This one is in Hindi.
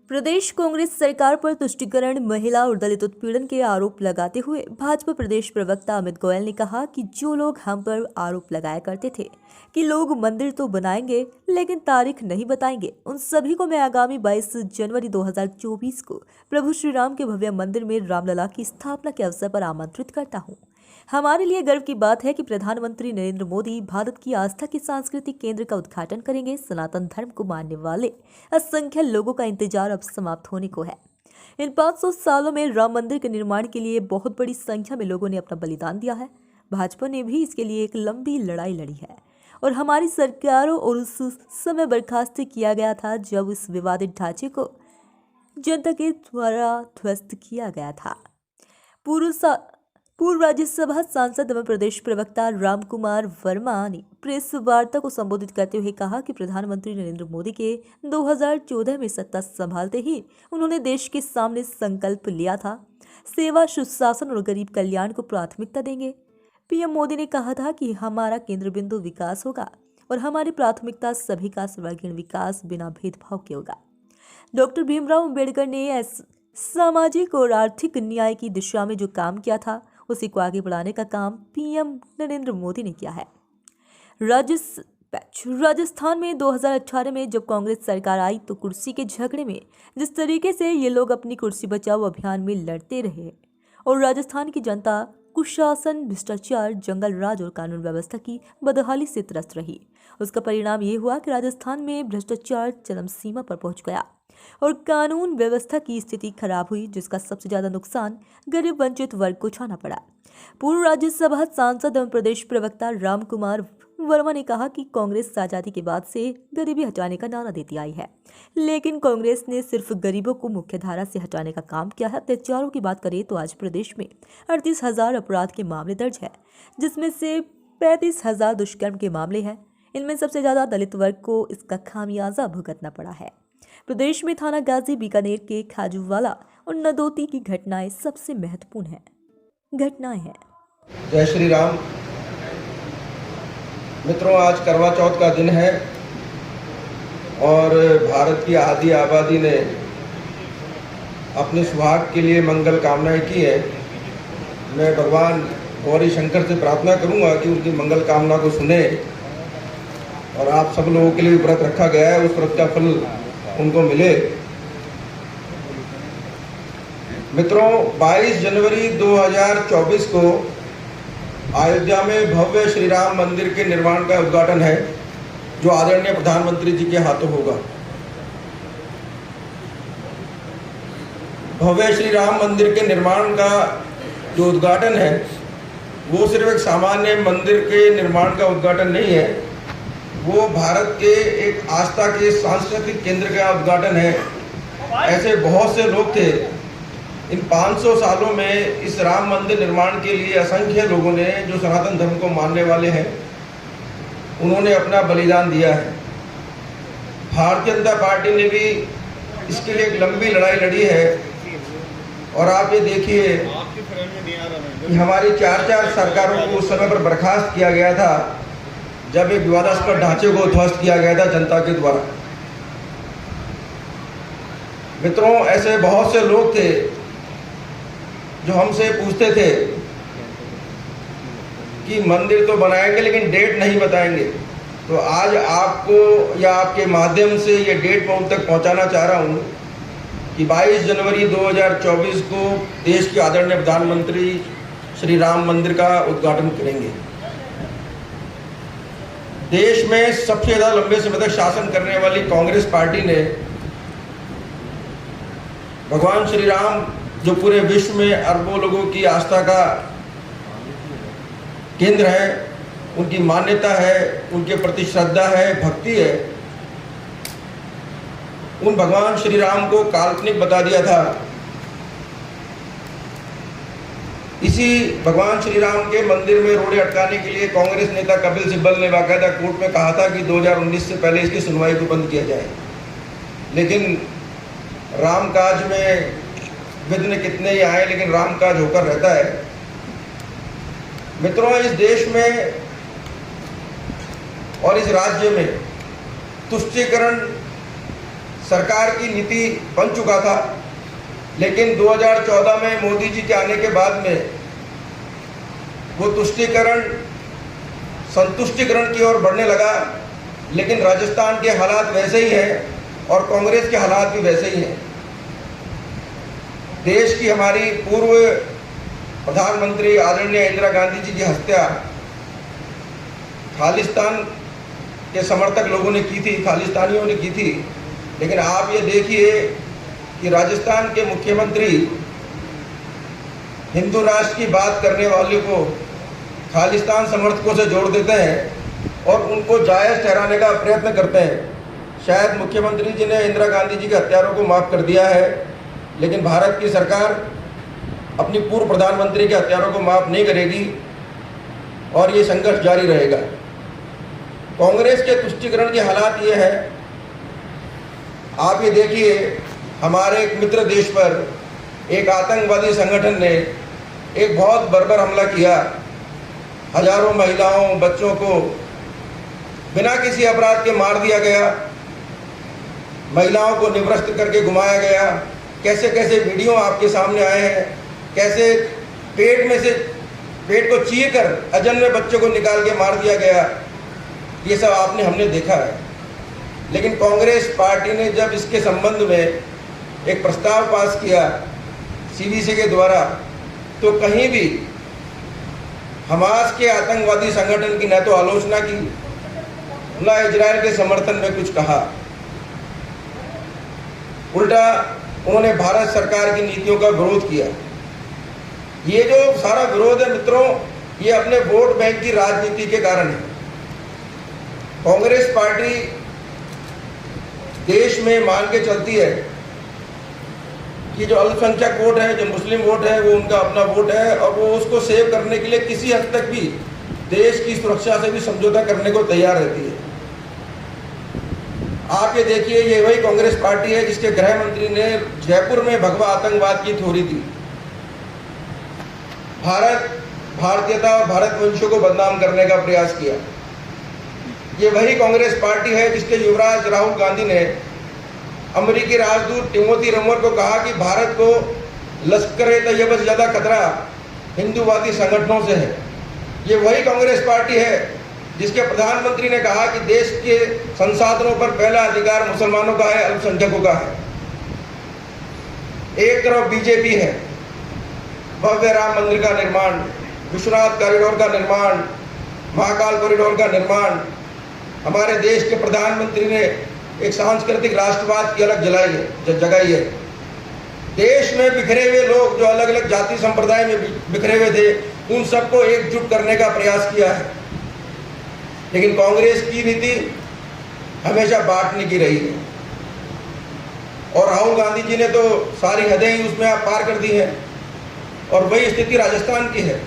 प्रदेश कांग्रेस सरकार पर तुष्टीकरण, महिला और दलित उत्पीड़न के आरोप लगाते हुए भाजपा प्रदेश प्रवक्ता अमित गोयल ने कहा कि जो लोग हम पर आरोप लगाया करते थे कि लोग मंदिर तो बनाएंगे लेकिन तारीख नहीं बताएंगे, उन सभी को मैं आगामी 22 जनवरी 2024 को प्रभु श्री राम के भव्य मंदिर में रामलला की स्थापना के अवसर पर आमंत्रित करता हूँ। हमारे लिए गर्व की बात है कि प्रधानमंत्री नरेंद्र मोदी भारत की आस्था के सांस्कृतिक केंद्र का उद्घाटन करेंगे। सनातन धर्म को मानने वाले असंख्य लोगों का इंतजार अब समाप्त होने को है। इन 500 सालों में राम मंदिर के निर्माण के लिए बहुत बड़ी संख्या में लोगों ने अपना बलिदान दिया है। भाजपा ने भी इसके लिए एक लंबी लड़ाई लड़ी है और हमारी सरकारों और उस समय बर्खास्त किया गया था जब इस विवादित ढांचे को जनता के द्वारा ध्वस्त किया गया था। पूर्व राज्यसभा सांसद एवं प्रदेश प्रवक्ता राम कुमार वर्मा ने प्रेस वार्ता को संबोधित करते हुए कहा कि प्रधानमंत्री नरेंद्र मोदी के 2014 में सत्ता संभालते ही उन्होंने देश के सामने संकल्प लिया था, सेवा, सुशासन और गरीब कल्याण को प्राथमिकता देंगे। पीएम मोदी ने कहा था कि हमारा केंद्र बिंदु विकास होगा और हमारी प्राथमिकता सभी का सर्वांगीण विकास बिना भेदभाव के होगा। डॉक्टर भीमराव अंबेडकर ने सामाजिक और आर्थिक न्याय की दिशा में जो काम किया था उसी को आगे बढ़ाने का काम पीएम नरेंद्र मोदी ने किया है। राजस्थान में 2018 में जब कांग्रेस सरकार आई तो कुर्सी के झगड़े में जिस तरीके से ये लोग अपनी कुर्सी बचाओ अभियान में लड़ते रहे और राजस्थान की जनता कुशासन, भ्रष्टाचार, जंगल राज और कानून व्यवस्था की बदहाली से त्रस्त रही, उसका परिणाम ये हुआ कि राजस्थान में भ्रष्टाचार चरम सीमा पर पहुंच गया और कानून व्यवस्था की स्थिति खराब हुई, जिसका सबसे ज्यादा नुकसान गरीब वंचित वर्ग को उठाना पड़ा। पूर्व राज्यसभा सांसद एवं प्रदेश प्रवक्ता राम कुमार वर्मा ने कहा कि कांग्रेस आजादी के बाद से गरीबी हटाने का नारा देती आई है, लेकिन कांग्रेस ने सिर्फ गरीबों को मुख्यधारा से हटाने का काम किया है। अत्याचारों की बात करें तो आज प्रदेश में 38,000 अपराध के मामले दर्ज है, जिसमें से 35,000 दुष्कर्म के मामले हैं। इनमें सबसे ज्यादा दलित वर्ग को इसका खामियाजा भुगतना पड़ा है। प्रदेश में थाना गाजी, बीकानेर के खाजूवाला और नदौती की घटनाएं सबसे महत्वपूर्ण घटनाएं हैं। जय श्री राम। मित्रों, आज करवा चौथ का दिन है और भारत की आधी आबादी ने अपने सुहाग के लिए मंगल कामनाएं की है। मैं भगवान गौरी शंकर से प्रार्थना करूंगा कि उनकी मंगल कामना को सुने और आप सब लोगों के लिए व्रत रखा गया है, उस व्रत का फल उनको मिले। मित्रों, 22 जनवरी 2024 को अयोध्या में भव्य श्री राम मंदिर के निर्माण का उद्घाटन है, जो आदरणीय प्रधानमंत्री जी के हाथों होगा। भव्य श्री राम मंदिर के निर्माण का जो उद्घाटन है वो सिर्फ एक सामान्य मंदिर के निर्माण का उद्घाटन नहीं है, वो भारत के एक आस्था के सांस्कृतिक केंद्र का उद्घाटन है। ऐसे बहुत से लोग थे, इन 500 सालों में इस राम मंदिर निर्माण के लिए असंख्य लोगों ने, जो सनातन धर्म को मानने वाले हैं, उन्होंने अपना बलिदान दिया है। भारतीय जनता पार्टी ने भी इसके लिए एक लंबी लड़ाई लड़ी है और आप ये देखिए कि हमारी 4 सरकारों को उस समय पर बर्खास्त किया गया था जब एक विवादास्पद ढांचे को ध्वस्त किया गया था जनता के द्वारा। मित्रों, ऐसे बहुत से लोग थे जो हमसे पूछते थे कि मंदिर तो बनाएंगे लेकिन डेट नहीं बताएंगे। तो आज आपको या आपके माध्यम से ये डेट मैं उन तक पहुंचाना चाह रहा हूं कि 22 जनवरी 2024 को देश के आदरणीय प्रधानमंत्री श्री राम मंदिर का उद्घाटन करेंगे। देश में सबसे ज्यादा लंबे समय तक शासन करने वाली कांग्रेस पार्टी ने भगवान श्री राम, जो पूरे विश्व में अरबों लोगों की आस्था का केंद्र है, उनकी मान्यता है, उनके प्रति श्रद्धा है, भक्ति है, उन भगवान श्री राम को काल्पनिक बता दिया था। इसी भगवान श्री राम के मंदिर में रोड़े अटकाने के लिए कांग्रेस नेता कपिल सिब्बल ने बाकायदा कोर्ट में कहा था कि 2019 से पहले इसकी सुनवाई को बंद किया जाए। लेकिन रामकाज में विघ्न कितने ही आए, लेकिन रामकाज होकर रहता है। मित्रों, इस देश में और इस राज्य में तुष्टीकरण सरकार की नीति बन चुका था, लेकिन 2014 में मोदी जी के आने के बाद में वो तुष्टीकरण संतुष्टिकरण की ओर बढ़ने लगा। लेकिन राजस्थान के हालात वैसे ही हैं और कांग्रेस के हालात भी वैसे ही हैं। देश की हमारी पूर्व प्रधानमंत्री आदरणीय इंदिरा गांधी जी की हत्या खालिस्तान के समर्थक लोगों ने की थी, खालिस्तानियों ने की थी। लेकिन आप ये देखिए कि राजस्थान के मुख्यमंत्री हिंदू राष्ट्र की बात करने वाले को खालिस्तान समर्थकों से जोड़ देते हैं और उनको जायज़ ठहराने का प्रयत्न करते हैं। शायद मुख्यमंत्री जी ने इंदिरा गांधी जी के हत्यारों को माफ़ कर दिया है, लेकिन भारत की सरकार अपनी पूर्व प्रधानमंत्री के हत्यारों को माफ़ नहीं करेगी और ये संघर्ष जारी रहेगा। कांग्रेस के तुष्टीकरण के हालात ये है, आप ये देखिए, हमारे एक मित्र देश पर एक आतंकवादी संगठन ने एक बहुत बर्बर हमला किया। हजारों महिलाओं, बच्चों को बिना किसी अपराध के मार दिया गया, महिलाओं को निवृत्त करके घुमाया गया। कैसे कैसे वीडियो आपके सामने आए हैं, कैसे पेट को चीर कर अजन्मे बच्चों को निकाल के मार दिया गया। ये सब हमने देखा है। लेकिन कांग्रेस पार्टी ने जब इसके संबंध में एक प्रस्ताव पास किया सीवीसी के द्वारा, तो कहीं भी हमास के आतंकवादी संगठन की न तो आलोचना की, न इजराइल के समर्थन में कुछ कहा। उल्टा उन्होंने भारत सरकार की नीतियों का विरोध किया। ये जो सारा विरोध है मित्रों, ये अपने वोट बैंक की राजनीति के कारण है। कांग्रेस पार्टी देश में मान के चलती है कि जो अल्पसंख्यक वोट है, जो मुस्लिम वोट है, वो उनका अपना वोट है और वो उसको सेव करने के लिए किसी हद तक भी देश की सुरक्षा से भी समझौता करने को तैयार रहती है। आप ये देखिए, ये वही कांग्रेस पार्टी है जिसके गृह मंत्री ने जयपुर में भगवा आतंकवाद की थ्योरी दी। भारतीयता और भारत वंशों को बदनाम करने का प्रयास किया। ये वही कांग्रेस पार्टी है जिसके युवराज राहुल गांधी ने अमेरिकी राजदूत टिमोथी रमर को कहा कि भारत को लश्कर-ए-तैयबा से ज़्यादा खतरा हिंदूवादी संगठनों से है। ये वही कांग्रेस पार्टी है जिसके प्रधानमंत्री ने कहा कि देश के संसाधनों पर पहला अधिकार मुसलमानों का है, अल्पसंख्यकों का है। एक तरफ बीजेपी है, भव्य राम मंदिर का निर्माण, विश्वनाथ कॉरिडोर का निर्माण, महाकाल कॉरिडोर का निर्माण। हमारे देश के प्रधानमंत्री ने एक सांस्कृतिक राष्ट्रवाद की अलग जगाई है। देश में बिखरे हुए लोग जो अलग अलग जाति संप्रदाय में बिखरे हुए थे, उन सबको एकजुट करने का प्रयास किया है। लेकिन कांग्रेस की नीति हमेशा बांटने की रही है और राहुल गांधी जी ने तो सारी हदें ही उसमें पार कर दी है। और वही स्थिति राजस्थान की है।